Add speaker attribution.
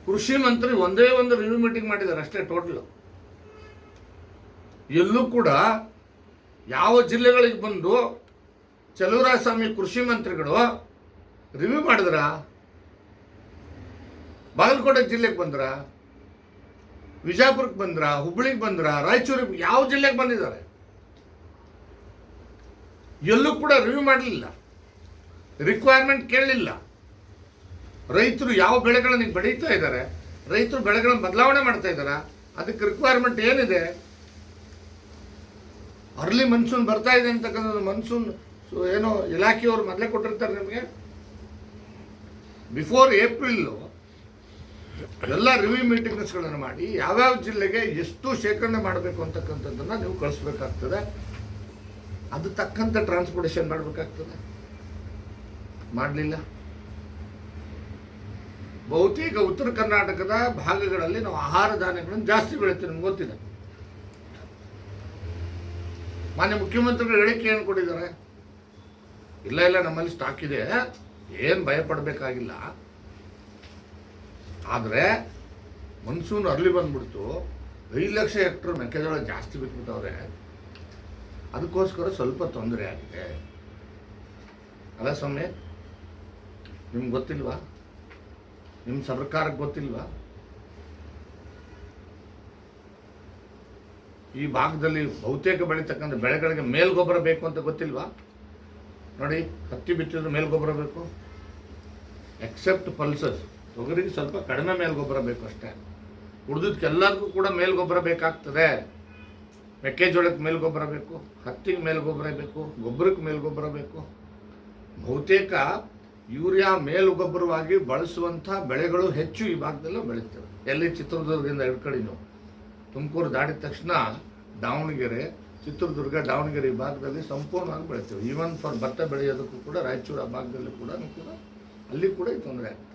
Speaker 1: ಕೃಷಿ ಮಂತ್ರಿ ಒಂದೇ ಒಂದು ರಿವ್ಯೂ ಮೀಟಿಂಗ್ ಮಾಡಿದ್ದಾರೆ ಅಷ್ಟೇ ಟೋಟಲ್. ಎಲ್ಲೂ ಕೂಡ ಯಾವ ಜಿಲ್ಲೆಗಳಿಗೆ ಬಂದು ಚಲುವರಾಯಸ್ವಾಮಿ ಕೃಷಿ ಮಂತ್ರಿಗಳು ರಿವ್ಯೂ ಮಾಡಿದ್ರ? ಬಾಗಲಕೋಟೆ ಜಿಲ್ಲೆಗೆ ಬಂದ್ರ, ವಿಜಯಪುರಕ್ಕೆ ಬಂದ್ರ, ಹುಬ್ಬಳ್ಳಿಗೆ ಬಂದ್ರ, ರಾಯಚೂರಿಗೆ, ಯಾವ ಜಿಲ್ಲೆಗೆ ಬಂದಿದ್ದಾರೆ? ಎಲ್ಲೂ ಕೂಡ ರಿವ್ಯೂ ಮಾಡಲಿಲ್ಲ, ರಿಕ್ವೈರ್ಮೆಂಟ್ ಕೇಳಲಿಲ್ಲ. ರೈತರು ಯಾವ ಬೆಳೆಗಳನ್ನು ಬೆಳೀತಾ ಇದ್ದಾರೆ, ರೈತರು ಬೆಳೆಗಳನ್ನು ಬದಲಾವಣೆ ಮಾಡ್ತಾ ಇದ್ದಾರೆ, ಅದಕ್ಕೆ ರಿಕ್ವೈರ್ಮೆಂಟ್ ಏನಿದೆ? ಅರ್ಲಿ ಮನ್ಸೂನ್ ಬರ್ತಾ ಇದೆ ಅಂತಕ್ಕಂಥದ್ದು ಮನ್ಸೂನ್ ಏನೋ ಇಲಾಖೆಯವರು ಮೊದಲೇ ಕೊಟ್ಟಿರ್ತಾರೆ ನಿಮಗೆ. ಬಿಫೋರ್ ಏಪ್ರಿಲ್ಲು ಎಲ್ಲ ರಿವ್ಯೂ ಮೀಟಿಂಗ್ಸ್ಗಳನ್ನು ಮಾಡಿ ಯಾವ್ಯಾವ ಜಿಲ್ಲೆಗೆ ಎಷ್ಟು ಶೇಖರಣೆ ಮಾಡಬೇಕು ಅಂತಕ್ಕಂಥದ್ದನ್ನು ನೀವು ಕಳಿಸ್ಬೇಕಾಗ್ತದೆ. ಅದು ತಕ್ಕಂಥ ಟ್ರಾನ್ಸ್ಪೋರ್ಟೇಷನ್ ಮಾಡಬೇಕಾಗ್ತದೆ. ಮಾಡಲಿಲ್ಲ. ಬಹುತೇಕ ಉತ್ತರ ಕರ್ನಾಟಕದ ಭಾಗಗಳಲ್ಲಿ ನಾವು ಆಹಾರ ಧಾನ್ಯಗಳನ್ನು ಜಾಸ್ತಿ ಬೆಳಿತೀವಿ, ನಿಮ್ಗೆ ಗೊತ್ತಿದೆ. ಮಾನ್ಯ ಮುಖ್ಯಮಂತ್ರಿಗಳು ಹೇಳಿಕೆ ಏನು ಕೊಟ್ಟಿದ್ದಾರೆ? ಇಲ್ಲ ನಮ್ಮಲ್ಲಿ ಸ್ಟಾಕ್ ಇದೆ, ಏನು ಭಯ ಪಡಬೇಕಾಗಿಲ್ಲ. ಆದರೆ ಮನ್ಸೂನ್ ಅರ್ಲಿ ಬಂದ್ಬಿಡ್ತು, 5 ಲಕ್ಷ ಹೆಕ್ಟರ್ ಮೆಕ್ಕೆಜೋಳ ಜಾಸ್ತಿ ಬಿಟ್ಬಿಟ್ಟವ್ರೆ, ಅದಕ್ಕೋಸ್ಕರ ಸ್ವಲ್ಪ ತೊಂದರೆ ಆಗಿದೆ. ಅಲ್ಲ ಸ್ವಾಮಿ, ನಿಮ್ಗೆ ಗೊತ್ತಿಲ್ವಾ? ನಿಮ್ಮ ಸರ್ಕಾರಕ್ಕೆ ಗೊತ್ತಿಲ್ವಾ? ಈ ಭಾಗದಲ್ಲಿ ಬಹುತೇಕ ಬೆಳೀತಕ್ಕಂಥ ಬೆಳೆಗಳಿಗೆ ಮೇಲ್ಗೊಬ್ಬರ ಬೇಕು ಅಂತ ಗೊತ್ತಿಲ್ವಾ? ನೋಡಿ, ಹತ್ತಿ ಬಿತ್ತಿದ್ರೆ ಮೇಲ್ಗೊಬ್ಬರ ಬೇಕು, ಎಕ್ಸೆಪ್ಟ್ ಪಲ್ಸಸ್. ತೊಗರಿಗೆ ಸ್ವಲ್ಪ ಕಡಿಮೆ ಮೇಲ್ಗೊಬ್ಬರ ಬೇಕು ಅಷ್ಟೇ. ಉಳಿದಕ್ಕೆಲ್ಲರಿಗೂ ಕೂಡ ಮೇಲ್ಗೊಬ್ಬರ ಬೇಕಾಗ್ತದೆ. ಮೆಕ್ಕೆಜೋಳಕ್ಕೆ ಮೇಲ್ಗೊಬ್ಬರ ಬೇಕು, ಹತ್ತಿಗೆ ಮೇಲ್ಗೊಬ್ಬರ ಬೇಕು, ಗೊಬ್ಬರಕ್ಕೆ ಮೇಲ್ಗೊಬ್ಬರ ಬೇಕು. ಬಹುತೇಕ ಯೂರಿಯಾ ಮೇಲುಗೊಬ್ಬರವಾಗಿ ಬಳಸುವಂಥ ಬೆಳೆಗಳು ಹೆಚ್ಚು ಈ ಭಾಗದಲ್ಲೂ ಬೆಳೀತವೆ. ಎಲ್ಲಿ ಚಿತ್ರದುರ್ಗದಿಂದ ಹಿಡ್ಕಡಿ ನೀವು ತುಮಕೂರು ದಾಟಿದ ತಕ್ಷಣ ದಾವಣಗೆರೆ, ಚಿತ್ರದುರ್ಗ, ದಾವಣಗೆರೆ ಈ ಭಾಗದಲ್ಲಿ ಸಂಪೂರ್ಣವಾಗಿ ಬೆಳಿತೇವೆ. ಈವನ್ ಫಾರ್ ಭತ್ತ ಬೆಳೆಯೋದಕ್ಕೂ ಕೂಡ ರಾಯಚೂರು ಆ ಭಾಗದಲ್ಲಿ ಕೂಡ ಅಲ್ಲಿ ಕೂಡ ತೊಂದರೆ ಆಗ್ತದೆ.